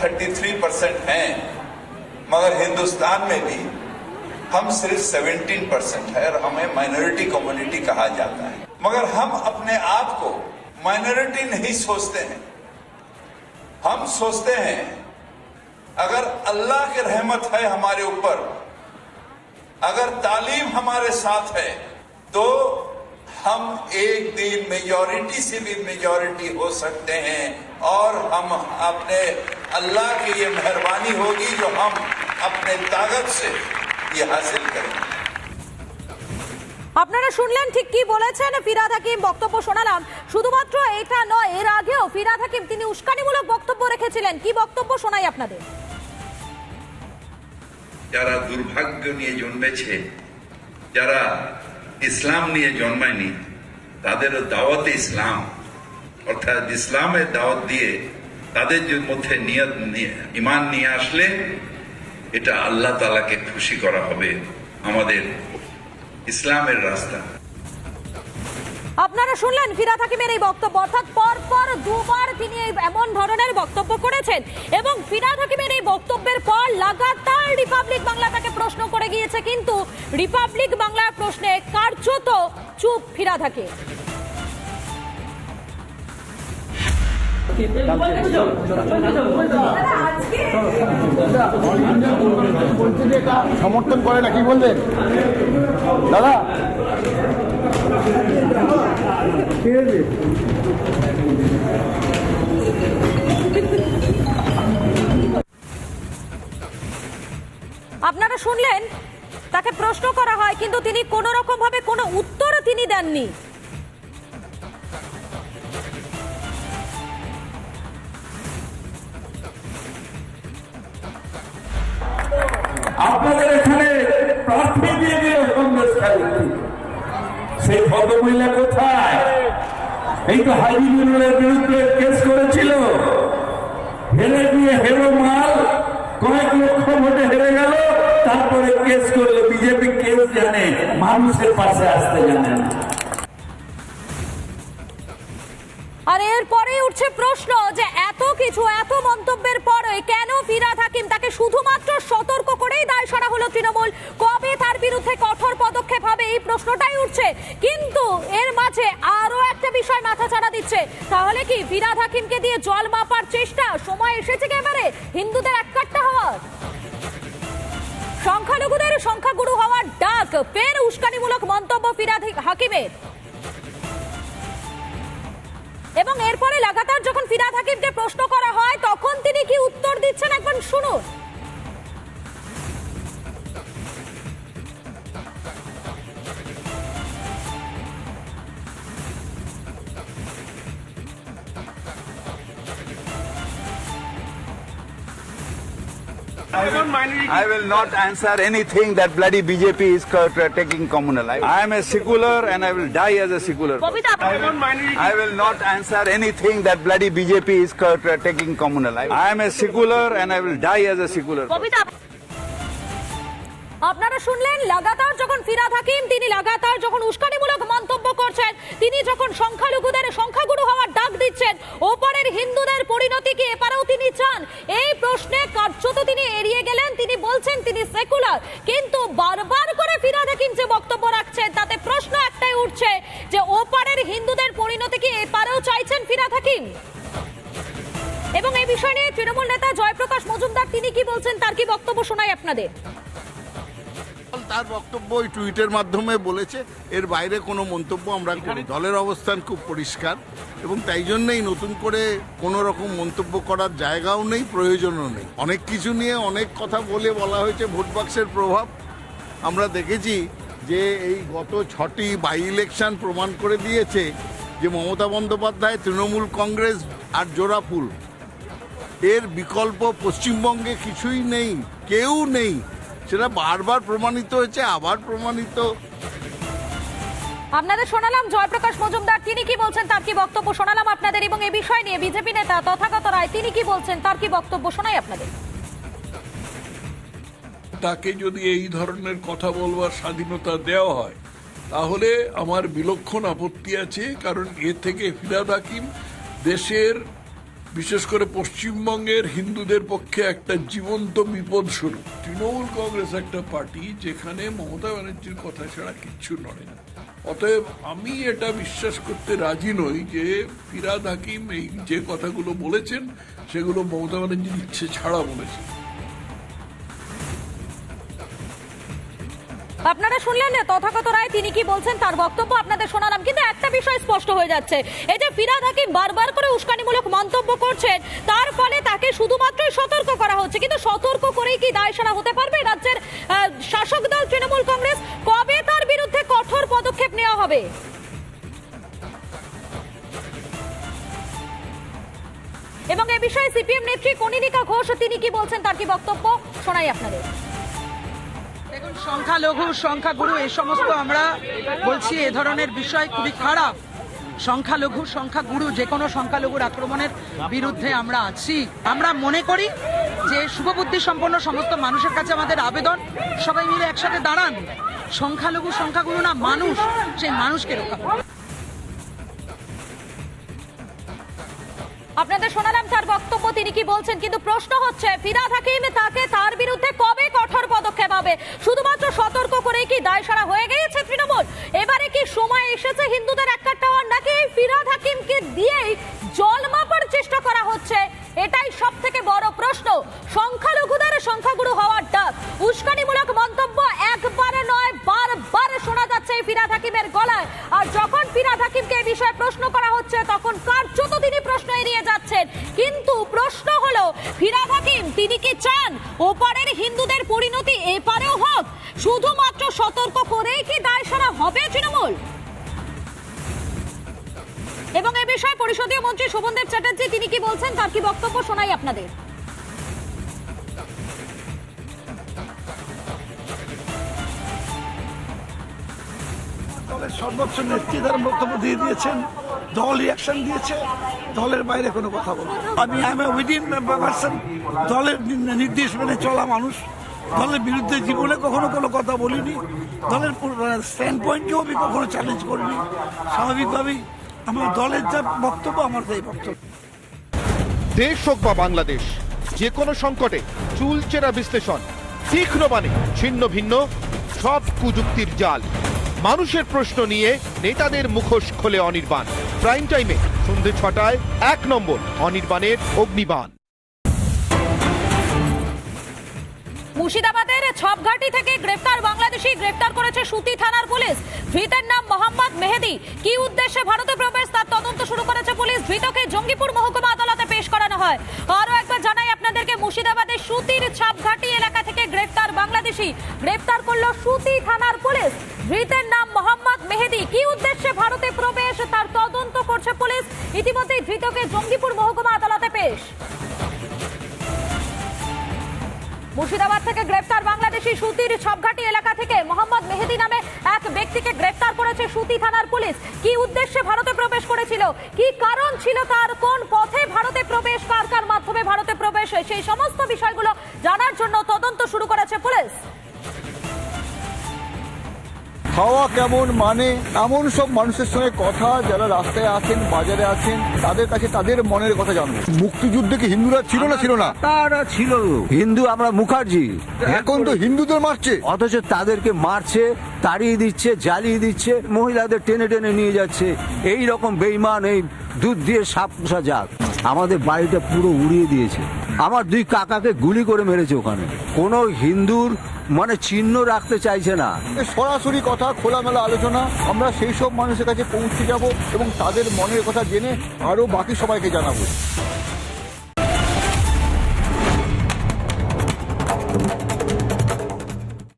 33% हैं, मगर हिंदुस्तान में भी हम सिर्फ 17% है और हमें माइनॉरिटी कम्युनिटी कहा जाता है। मगर हम अपने आप को माइनॉरिटी नहीं सोचते हैं, हम सोचते हैं अगर अल्लाह की रहमत है हमारे ऊपर, अगर तालीम हमारे साथ है, तो हम एक दिन मेजॉरिटी से भी मेजॉरिटी हो सकते हैं और हम अपने अल्लाह की ये मेहरबानी होगी जो हम अपने ताकत से ये हासिल करेंगे। আপনারা শুনলেন ঠিক কি বলেছেন ফিরহাদ হাকিম, বক্তব্য শোনালাম। শুধুমাত্র এটা নয়, এর আগেও ফিরহাদ হাকিম তিনি উস্কানিমূলক বক্তব্য রেখেছিলেন। কি বক্তব্য শোনাই আপনাদের? যারা দুর্ভাগ্য নিয়ে জন্মেছে, যারা ইসলাম নিয়ে জন্মায়নি, তাদের দাওয়াতে ইসলাম অর্থাৎ ইসলামের দাওয়াত দিয়ে তাদের মধ্যে নিয়ত ঈমান নিয়ে আসলে এটা আল্লাহ তাআলাকে খুশি করা হবে। আমাদের ইসলামের রাস্তা। আপনারা শুনলেন ফিরহাদ হাকিমের এই বক্তব্য, অর্থাৎ পরপর দুবার তিনি এমন ধরনের বক্তব্য করেছেন এবং ফিরহাদ হাকিমের এই বক্তব্যের পর লাগাতার রিপাবলিক বাংলা তাকে প্রশ্ন করে গিয়েছে, কিন্তু রিপাবলিক বাংলার প্রশ্নে কার্যত চুপ ফিরহাদ হাকিম। সমর্থন করে না, কি বললেন দাদা? আপনারা শুনলেন তাকে প্রশ্ন করা হয়, কিন্তু তিনি কোন রকম ভাবে কোনো উত্তর তিনি দেননি। আপনাদের এখানে প্রার্থী দিয়ে দিল কংগ্রেস, সেই ভদ্রমহিলা কোথায়? এই তো হাইবিনের বিরুদ্ধে কেস করেছিল, হেরে গিয়ে হেরো মাল, কয়েক লক্ষ ভোটে হেরে গেল, তারপরে কেস করলো। বিজেপি কেস জানে, মানুষের পাশে আসতে জানে না। আর এরপরে উঠছে প্রশ্ন যে এত কিছু, এত মন্তব্যের পরে কেন ফিরহাদ হাকিম তাকে শুধুমাত্র সতর্ক করেই দায় সরা হলো তৃণমূল? কবে তার বিরুদ্ধে কঠোর পদক্ষেপ হবে এই প্রশ্নটাই উঠছে। কিন্তু এর মাঝে আরো একটা বিষয় মাথাচাড়া দিচ্ছে, তাহলে কি ফিরহাদ হাকিমকে দিয়ে জল মাপার চেষ্টা? সময় এসেছে কি এবারে হিন্দুদের এককাট্টা হওয়ার? সংখ্যালঘুদের সংখ্যাগুরু হওয়ার ডাক, ফের উস্কানিমূলক মন্তব্য ফিরহাদ হাকিমের। এবং এরপরে লাগাতার যখন ফিরহাদ হাকিমকে প্রশ্ন করা হয় তখন তিনি কি উত্তর দিচ্ছেন একবার শুনুন। I will not answer anything that bloody BJP is taking communal. I am a secular and I will die as a secular. I will not answer anything that bloody BJP is taking communal. I am a secular and I will die as a secular. আপনারা শুনলেন লাগাতার যখন ফিরহাদ হাকিম তিনি লাগাতার যখন উস্কানিমূলক মন্তব্য করছেন, তিনি যখন সংখ্যালঘুদের সংখ্যাগুরু হওয়ার ডাক দিচ্ছেন, ওপারের হিন্দুদের পরিণতি কি এপারেও তিনি চান? এই প্রশ্নে কার্যত তিনি এড়িয়ে গেলেন। তিনি বলছেন তিনি সেকুলার, কিন্তু বারবার করে ফিরহাদ হাকিম যে বক্তব্য রাখছেন তাতে প্রশ্ন একটাই উঠছে যে ওপারের হিন্দুদের পরিণতি কি এপারেও চাইছেন ফিরহাদ হাকিম? এবং এই বিষয় নিয়ে তৃণমূল নেতা জয়প্রকাশ মজুমদার তিনি কি বলছেন, তার কি বক্তব্য শোনাই আপনাদের। তার বক্তব্য ওই টুইটের মাধ্যমে বলেছে, এর বাইরে কোনো মন্তব্য আমরা করি। দলের অবস্থান খুব পরিষ্কার এবং তাই জন্যই নতুন করে কোনো রকম মন্তব্য করার জায়গাও নেই, প্রয়োজনও নেই। অনেক কিছু নিয়ে অনেক কথা বলা হয়েছে, ভোট বাক্সের প্রভাব আমরা দেখেছি যে এই গত 6টি বাই ইলেকশন প্রমাণ করে দিয়েছে যে মমতা বন্দ্যোপাধ্যায়, তৃণমূল কংগ্রেস আর জোড়াফুল, এর বিকল্প পশ্চিমবঙ্গে কিছুই নেই, কেউ নেই। সেটা বারবার প্রমাণিত হয়েছে, আবার প্রমাণিত। আপনাদের শোনালাম জয়প্রকাশ মজুমদার তিনি কি বলছেন, তার কি বক্তব্য শোনালাম আপনাদের, এবং এই বিষয় নিয়ে বিজেপি নেতা তথাগত রায় তিনি কি বলছেন, তার কি বক্তব্য শোনাই আপনাদের। তাকে যদি এই ধরনের কথা বলবার স্বাধীনতা দেওয়া হয় তাহলে আমার বিলক্ষণ আপত্তি আছে, কারণ এ থেকে ফিরহাদ হাকিম দেশের বিশেষ করে পশ্চিমবঙ্গের হিন্দুদের পক্ষে একটা জীবন্ত বিপদ স্বরূপ। তৃণমূল কংগ্রেস একটা পার্টি যেখানে মমতা ব্যানার্জির কথা ছাড়া কিচ্ছু নড়ে না। অতএব আমি এটা বিশ্বাস করতে রাজি নই যে ফিরহাদ হাকিম এই যে কথাগুলো বলেছেন সেগুলো মমতা ব্যানার্জির ইচ্ছে ছাড়া বলেছেন। আপনারা শুনলেন তথাগত রায় তিনি কি বলছেন, তার বক্তব্য আপনাদের শোনালাম। কিন্তু একটা বিষয় স্পষ্ট হয়ে যাচ্ছে, এই যে ফিরহাদ হাকিম বারবার করে উস্কানিমূলক মন্তব্য করছেন, তার ফলে তাকে শুধুমাত্রই সতর্ক করা হচ্ছে। কিন্তু সতর্ক করেই কি দায়সারা হতে পারবে রাজ্যের শাসক দল তৃণমূল কংগ্রেস? কবে তার বিরুদ্ধে কঠোর পদক্ষেপ নেওয়া হবে? এবং এ বিষয়ে সিপিএম নেত্রী কনিনিকা ঘোষ তিনি কি বলছেন, তার কি বক্তব্য শোনাই আপনাদের। দেখুন, সংখ্যালঘু সংখ্যাগুরু এই সমস্ত আমরা বলছি এ ধরনের বিষয় খুবই খারাপ। সংখ্যালঘু সংখ্যাগুরু যে কোনো সংখ্যালঘুর আক্রমণের বিরুদ্ধে আমরা আছি। আমরা মনে করি যে শুভবুদ্ধি সম্পন্ন সমস্ত মানুষের কাছে আমাদের আবেদন, সবাই মিলে একসাথে দাঁড়ান। সংখ্যালঘু সংখ্যাগুরু না, মানুষ, সেই মানুষকে রক্ষা করুন। আপনাদের শোনালাম তার বক্তব্য, তিনি কি বলছেন। কিন্তু প্রশ্ন হচ্ছে ফিরহাদ হাকিম তাকে তার বিরুদ্ধে কবে কঠোর পদক্ষেপ হবে? শুধুমাত্র সতর্ক করেই কি দায়সারা হয়ে গিয়েছে তৃণমূল? এবারে কি সময় এসেছে হিন্দুদের একটা হওয়ার, নাকি ফিরহাদ হাকিমকে দিয়েই জল মাপার চেষ্টা করা হচ্ছে? এটাই সব থেকে বড় প্রশ্ন। সংখ্যালঘুদের সংখ্যাগুরু হওয়ার ডাক, উস্কানিমূলক মন্তব্য একবারে নয় বারবার শোনা যাচ্ছে ফিরহাদ হাকিমের গলায়। আর যখন ফিরহাদ হাকিমকে এই বিষয়ে প্রশ্ন করা হচ্ছে তখন কার্যত তিনি প্রশ্ন এড়িয়ে যাচ্ছেন। কিন্তু প্রশ্ন হলো ফিরহাদ হাকিম তিনি কি চান ওপারের হিন্দুদের পরিণতি এপারেও হোক? শুধুমাত্র সতর্ক করেই কি দায়সারা হবে তৃণমূল? এবং এ বিষয়ে পরিষদীয় মন্ত্রী শোভনদেব চ্যাটার্জি তিনি কি বলছেন, তার কি বক্তব্য শোনাই আপনাদের। দলের সর্বোচ্চ নেত্রী তার বক্তব্য দিয়ে দিয়েছেন, দল রিয়াকশন দিয়েছে, দলের বাইরে কোনো কথা বলবো আমি উইদিন পারসন, দলের নির্দেশ মেনে চলা মানুষ। দলের বিরুদ্ধে জীবনে কখনো কোনো কথা বলিনি, দলের স্ট্যান্ড পয়েন্টকেও আমি কখনো চ্যালেঞ্জ করিনি। স্বাভাবিকভাবেই আমার দলের যা বক্তব্য আমার সেই বক্তব্য। দেশ হোক বা বাংলাদেশ, যে কোনো সংকটে চুলচেরা বিশ্লেষণ, তীক্ষ্ণ বাণী, ছিন্ন ভিন্ন সব কুযুক্তির জাল, মানুষের প্রশ্ন নিয়ে নেতাদের মুখোশ খোলে অনির্বাণ। প্রাইম টাইমে সন্ধ্যে 6টায় 1 নম্বর অনির্বাণের অগ্নিবাণ। মুর্শিদাবাদের ছপঘাটি থেকে গ্রেফতার বাংলাদেশি গ্রেফতার করেছে সুতি থানার পুলিশ। ধৃতের নাম মোহাম্মদ মেহেদি। কি উদ্দেশ্যে ভারতে প্রবেশ তার তদন্ত শুরু করেছে পুলিশ। ধৃতকে জঙ্গিপুর মহকুমা আদালতে পেশ করানো হয়। আরো একবার জানাই আপনাদেরকে, মুর্শিদাবাদের সুতির ছপঘাটি এলাকা থেকে গ্রেফতার বাংলাদেশি গ্রেফতার করলো সুতি থানার পুলিশ। ধৃতের নাম মোহাম্মদ মেহেদি। কি উদ্দেশ্যে ভারতে প্রবেশ তার তদন্ত করছে পুলিশ। ইতিমধ্যেই ধৃতকে জঙ্গিপুর মহকুমা আদালতে পেশ। মুর্শিদাবাদ থেকে গ্রেফতার বাংলাদেশি সুতির ছপঘাটি এলাকা থেকে মোহাম্মদ মেহেদি নামে এক ব্যক্তিকে গ্রেফতার করেছে সুতি থানার পুলিশ। কি উদ্দেশ্যে ভারতে প্রবেশ করেছিল, কি কারণ ছিল তার, কোন পথে ভারতে প্রবেশ, কার কার মাধ্যমে ভারতে প্রবেশ, সেই সমস্ত বিষয়গুলো জানার জন্য তদন্ত শুরু করেছে পুলিশ। খাওয়া কেমন মানে এমন সব মানুষের সঙ্গে কথা, যারা রাস্তায় আছেন, বাজারে আছেন, তাদের কাছে তাদের মনের কথা জানবো। মুক্তিযুদ্ধে কি হিন্দুরা ছিল না? ছিল না, তারা ছিল হিন্দু। আমরা মুখার্জি, এখন তো হিন্দুদের মারছে, অথচ তাদেরকে মারছে, তাড়িয়ে দিচ্ছে, জ্বালিয়ে দিচ্ছে, মহিলাদের টেনে টেনে নিয়ে যাচ্ছে। এই রকম বেইমান, এই দুধ দিয়ে সাপ পোষা জাত আমাদের বাড়িটা পুরো উড়িয়ে দিয়েছে। আমার 2 কাকাকে গুলি করে মেরেছে ওখানে। কোনো হিন্দুর মানে চিহ্ন রাখতে চাইছে না। সরাসরি কথা, খোলামেলা আলোচনা, আমরা সেই সব মানুষের কাছে পৌঁছে যাব এবং তাদের মনের কথা জেনে আরো বাকি সবাইকে জানাবো।